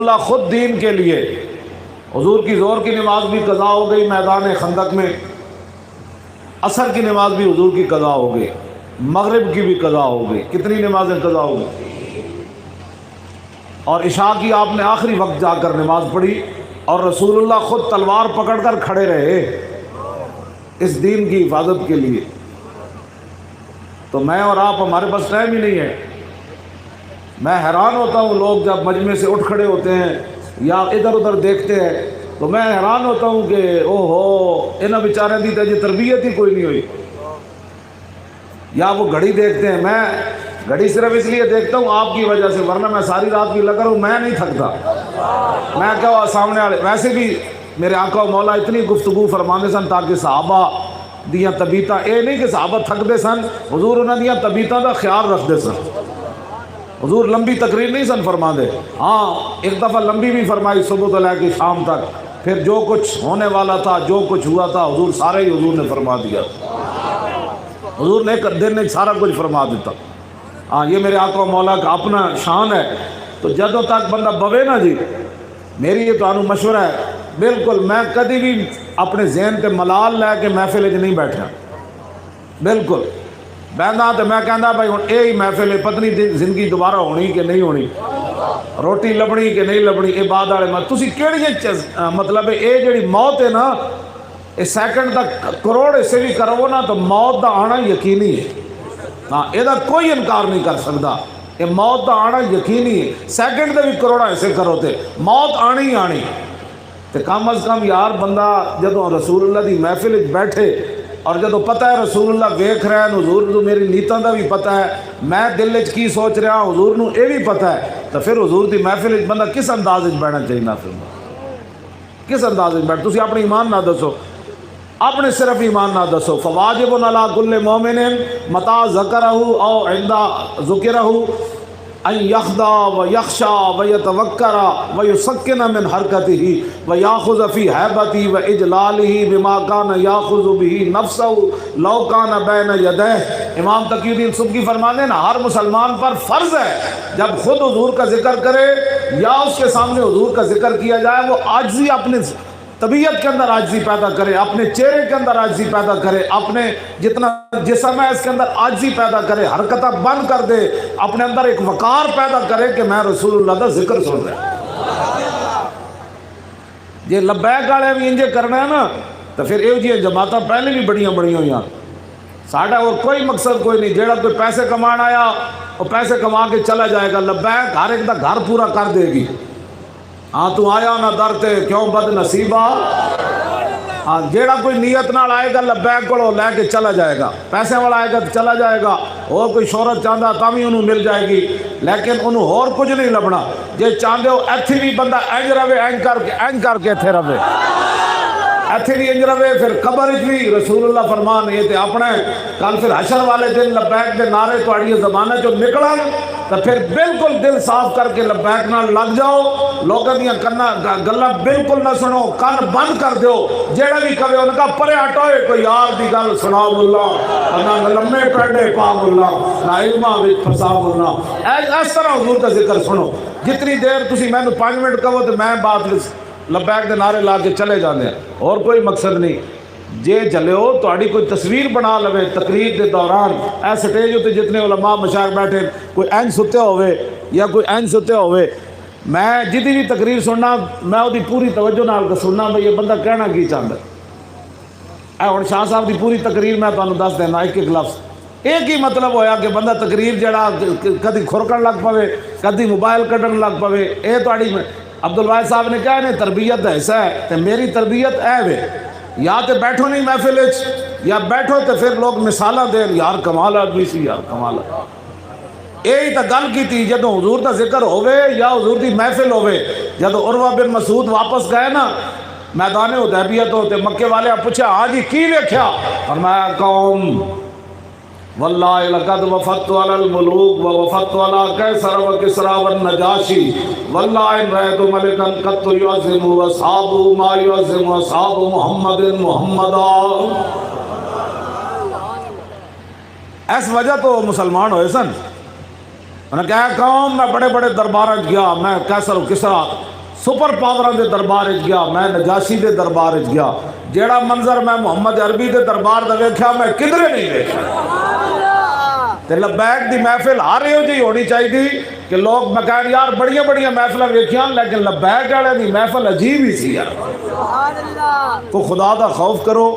اللہ خود دین کے لیے حضور کی ظہر کی نماز بھی قضا ہو گئی میدان خندق میں، عصر کی نماز بھی حضور کی قضا ہو گئی، مغرب کی بھی قضا ہو گئی، کتنی نمازیں قضا ہو گئی، اور عشاء کی آپ نے آخری وقت جا کر نماز پڑھی اور رسول اللہ خود تلوار پکڑ کر کھڑے رہے اس دین کی حفاظت کے لیے۔ تو میں اور آپ، ہمارے پاس ٹائم ہی نہیں ہے۔ میں حیران ہوتا ہوں لوگ جب مجمع سے اٹھ کھڑے ہوتے ہیں یا ادھر ادھر دیکھتے ہیں تو میں حیران ہوتا ہوں کہ او ہو انہاں بیچارے دی تو تربیت ہی کوئی نہیں ہوئی۔ یا وہ گھڑی دیکھتے ہیں، میں گھڑی صرف اس لیے دیکھتا ہوں آپ کی وجہ سے، ورنہ میں ساری رات بھی لگا رہا ہوں، میں نہیں تھکتا۔ میں کیا سامنے والے، ویسے بھی میرے آقا و مولا اتنی گفتگو فرماندے سن تاکہ صحابہ دیاں طبیعتاں، اے نہیں کہ صحابہ تھکدے سن، حضور انہاں دیاں طبیعتاں دا خیال رکھدے سن۔ حضور لمبی تقریر نہیں سن فرما دے، ہاں ایک دفعہ لمبی بھی فرمائی صبح سے لے کے شام تک، پھر جو کچھ ہونے والا تھا، جو کچھ ہوا تھا، حضور سارے ہی حضور نے فرما دیا۔ حضور نے ایک دن نے سارا کچھ فرما دیتا۔ ہاں یہ میرے آقا و مولا کا اپنا شان ہے۔ تو جدوں تک بندہ بوے نا جی، میری یہ تو مشورہ ہے، بالکل میں کدی بھی اپنے ذہن تے ملال لے کے محفل وچ نہیں بیٹھا، بالکل بہنا تو میں کہنا بھائی ہوں یہ محفل ہے، پتہ نہیں زندگی دوبارہ ہونی کہ نہیں ہونی، روٹی لبنی کہ نہیں لبنی، یہ بعد والے تسی کیڑی مطلب ہے یہ جڑی موت ہے نا، یہ سیکنڈ تک کروڑ حصے بھی کرو نا تو موت دا آنا یقینی ہے۔ ہاں یہ کوئی انکار نہیں کر سکتا، یہ موت دا آنا یقینی ہے۔ سیکنڈ دے بھی کروڑا حصے کرو تے موت آنی ہی آنی۔ تے کم از کم یار بندہ جدوں رسول اللہ دی محفل وچ بیٹھے اور جدو پتہ ہے رسول اللہ ویکھ رہے ہیں، حضور نو میری نیتاں دا بھی پتہ ہے، میں دل وچ کی سوچ رہا ہوں حضور نو یہ بھی پتہ ہے، تو پھر حضور دی محفل وچ بندہ کس انداز وچ بیٹھنا چاہیے نا، پھر کس انداز وچ بیٹھ، تسی اپنے ایمان نہ دسو، اپنے صرف ایمان نہ دسو۔ فواجب علی کل مومن متى ذکرہ او عند ذکرہ ان یخضع و یخشع و یتوکر و یسکن من حرکتہ و یاخذ فی ہیبتہ و اجلالہ بما کان یاخذ بہ نفسہ لو کان بین یدیہ۔ امام تقی الدین سبکی فرماتے ہیں نا، ہر مسلمان پر فرض ہے جب خود حضور کا ذکر کرے یا اس کے سامنے حضور کا ذکر کیا جائے، وہ عاجزی اپنے طبیعت کے اندر عاجزی پیدا کرے، اپنے چہرے کے اندر عاجزی پیدا کرے، اپنے جتنا جسم ہے اس کے اندر عاجزی پیدا کرے، حرکتہ بند کر دے، اپنے اندر ایک وقار پیدا کرے کہ میں رسول اللہ کا ذکر سن رہا۔ یہ لبیک والے بھی انجے کرنا ہے نا، تو پھر یہ جی جماعتیں پہلے بھی بڑیاں ہوئی ہیں۔ ساڈا اور کوئی مقصد کوئی نہیں، جیڑا کوئی پیسے کمان آیا وہ پیسے کما کے چلا جائے گا، لبیک ہر ایک دا گھر پورا کر دے گی۔ ہاں تو آیا نہ در تے کیوں بد نصیبہ، ہاں جیڑا کوئی نیت نال آئے گا لبیک کو لے کے چلا جائے گا، پیسے والا آئے گا تو چلا جائے گا، اور کوئی شہرت چاہتا تا بھی انہوں مل جائے گی، لیکن انہوں اور کچھ نہیں لبنا۔ جے چاہتے ہو ایتھی بھی بندہ اینج رہے، اینج کر کے ایتھے رہے، ایتھے بھی انج رہے، پھر قبر بھی رسول اللہ فرمان یہ تے اپنے کل پھر حشر والے دن لبیک دے نعرے تہاڈی زباناں چوں نکلن تو پھر بالکل دل صاف کر کے لبیک نال لگ جاؤ، لوگوں دیاں گلاں بالکل نہ سنو، کان بند کر دیو، جیڑا بھی کہے ان کا پرے ہٹوئے، کوئی یار دی گل سنا اللہ، نہ لمے پیڈے پا اللہ، نہ علماں وچ پھسا اللہ۔ اس طرح حضور کا ذکر سنو، جتنی دیر تسی میں 5 منٹ کہو تو میں بات لبیک دے نعرے لا کے چلے جانے ہیں، اور کوئی مقصد نہیں۔ جے چلے ہو تو کوئی تصویر بنا لوے تقریر دے دوران، اے سٹیج ہوتے جتنے علماء مشائخ بیٹھے، کوئی اینج ستے ہوئے یا کوئی اینج ستے ہوئے، میں جتنی بھی تقریر سننا میں وہ پوری توجہ نال سننا بھئی یہ بندہ کہنا کی چاہتا ہے۔ ہن شاہ صاحب دی پوری تقریر میں تمہیں دس دینا ایک ایک لفظ، ایک ہی مطلب ہویا کہ بندہ تقریر جڑا کدی کھرکن لگ پوے، کدی موبائل کڈن لگ پوے، اے تہاڈی عبدالواحد صاحب نے کہا ہے تربیت کا حصہ ہے، تو میری تربیت اے وے، یا تو بیٹھو نہیں محفل یا بیٹھو تو پھر لوگ مثالہ دین، یار کمال آدمی سی، یار کمال آدمی۔ یہی تو گل کی تھی جدو حضور کا ذکر ہوئے یا حضور دی محفل ہوئے۔ جدو عروہ بن مسعود واپس گئے نا میدان حدیبیہ تو مکے والے پوچھا ہاں جی کی ویکھیا؟ فرمایا قوم واللہ لقد وفدت علی الملوک ووفدت علی قیصر و کسریٰ والنجاشی واللہ ان رأیت ملکا قط یعظم اصحابہ ما یعظم اصحاب محمد محمدا۔ اس وجہ تو مسلمان ہوئے سن، انہوں نے کہا قوم میں بڑے بڑے دربارات گیا، میں قیصر و کسریٰ سپر پاوراں دے دربار وچ گیا، میں نجاشی دے دربار وچ گیا، جیڑا منظر میں محمد عربی دے دربار دا ویکھیا میں کدھرے نہیں ویکھیا۔ تے لبیک دی محفل ہر یہو جی ہونی چاہیے کہ لوگ میں کہن یار بڑیاں بڑیاں محفلاں ویکھیاں لیکن لبیک والے دی محفل عجیب ہی سی یار۔ تو خدا دا خوف کرو،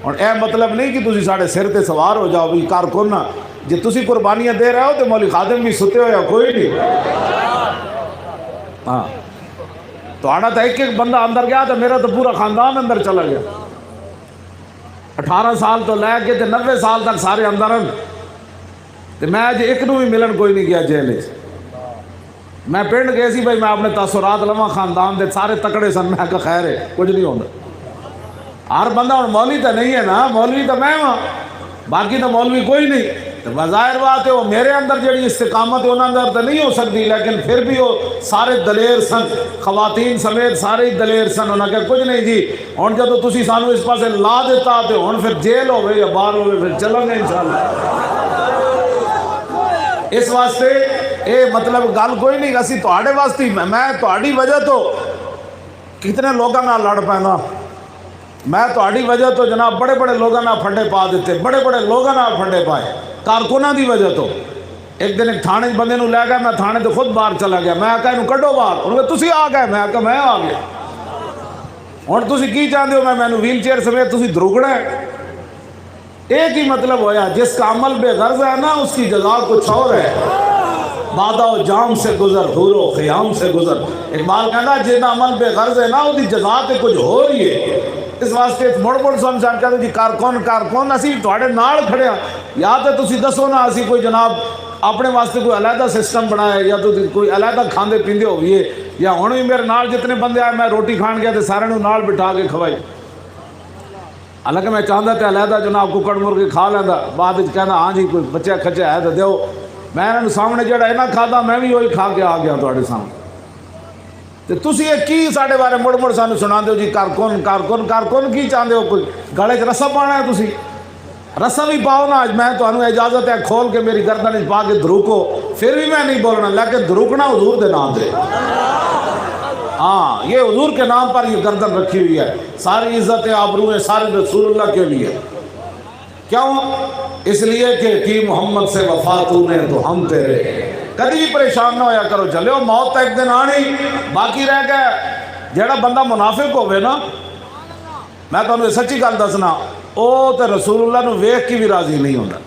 اور اے مطلب نہیں کہ تسی ساڑھے سر تے سوار ہو جاؤ بھی کار کرنا، جی تسی قربانیاں دے رہے ہو تو مولوی خادم بھی ستے ہو یا کوئی نہیں۔ ہاں تو آنا تھا ایک بندہ اندر گیا تو میرا تو پورا خاندان اندر چلا گیا، 18 سال تو لے کے 90 سال تک سارے اندر ہیں، تو میں اج ایک نو بھی ملن کوئی نہیں گیا جیل وچ۔ میں پنڈ گئے سی بھائی میں اپنے تاثرات لواں خاندان دے سارے تکڑے سن، میں کہا خیر ہے کچھ نہیں ہوتا۔ ہر بندہ ہوں مولوی تو نہیں ہے نا، مولوی تو میں ہاں، باقی تو مولوی کوئی نہیں۔ تو بظاہر بات ہے وہ میرے اندر جڑی استقامت ہے انہوں اندر تو نہیں ہو سکتی، لیکن پھر بھی وہ سارے دلیر سن، خواتین سمیت سارے ہی دلیر سن۔ انہوں نے کہا کچھ نہیں جی ہوں جب تسی سانو اس پاسے لا دیتا تو ہوں پھر جیل ہوئے یا باہر ہوئے پھر چلیں گے انشاءاللہ۔ اس واسطے اے مطلب گل کوئی نہیں، اسی تواڈے واسطے میں تواڈی وجہ تو کتنے لوگوں نال لڑ پینا، میں تواڈی وجہ تو جناب بڑے بڑے لوگوں نال پھنڈے پا دیتے، بڑے بڑے لوگوں نال پھنڈے پائے کارکناں دی وجہ تو۔ ایک دن ایک تھانے بندے نو لے گیا، میں تھانے تو خود باہر چلا گیا، میں آکا انہوں کڈو باہر، انہوں نے تسی آ گئے، میں آکا میں آ گیا۔ ہوں تسی کی چاہتے ہو میں ویل چیئر سمیت تسی دروگنا ہے؟ ایک ہی مطلب ہویا جس کا عمل بے غرض ہے نا اس کی جزا کچھ اور ہے۔ بادہ و جام سے گزر، حور و خیام سے گزر، اقبال کہنا جینا عمل بے غرض ہے نا اس کی جزا تے کچھ ہو رہی ہے۔ اس واسطے مڑ مڑ سمجھان کہتے جی کارکن اسی تواڈے نال کھڑے ہاں، یا تے تسی دسو نا اسی کوئی جناب اپنے واسطے کوئی علیحدہ سسٹم بنایا یا تو کوئی علیحدہ کھاندے پیندے ہوئیے، یا ہن بھی میرے نال جتنے بندے آئے میں روٹی کھان گیا تے سارے نوں نال بٹھا کے کھوائی۔ حالانکہ میں چاہتا تے علیحدہ جناب ککڑ مرغی کھا لیندا، بعد وچ کہنا ہاں جی کوئی بچہ کھچا ہے تے دیو، میں انہوں سامنے جڑا اینا کھادا میں بھی وہی کھا کے آ گیا تواڈے سامنے۔ تے تسی یہ کی ساڈے بارے مڑ مڑ سانو سنا دیو جی کارکن کی چاہتے ہو؟ کوئی گلے چ رسا پانا ہے تسی؟ رسا بھی پاؤ نا، اج میں تانوں اجازت ہے کھول کے میری گردن وچ پا کے دھروکو، پھر بھی میں نہیں بولنا، لیکن دھروکنا حضور دے نام دے۔ ہاں یہ حضور کے نام پر یہ گردن رکھی ہوئی ہے، ساری عزت آبرو ہے سارے رسول اللہ کے لیے۔ کیوں؟ اس لیے کہ محمد سے وفا تو نے تو ہم تیرے، کدی بھی پریشان نہ ہویا کرو، چلے ہو موت ایک دن آنی، باقی رہ گئے جیڑا بندہ منافق ہوئے نا، میں تمہیں سچی گل دسنا او تے رسول اللہ نو ویکھ کے بھی راضی نہیں ہوتا۔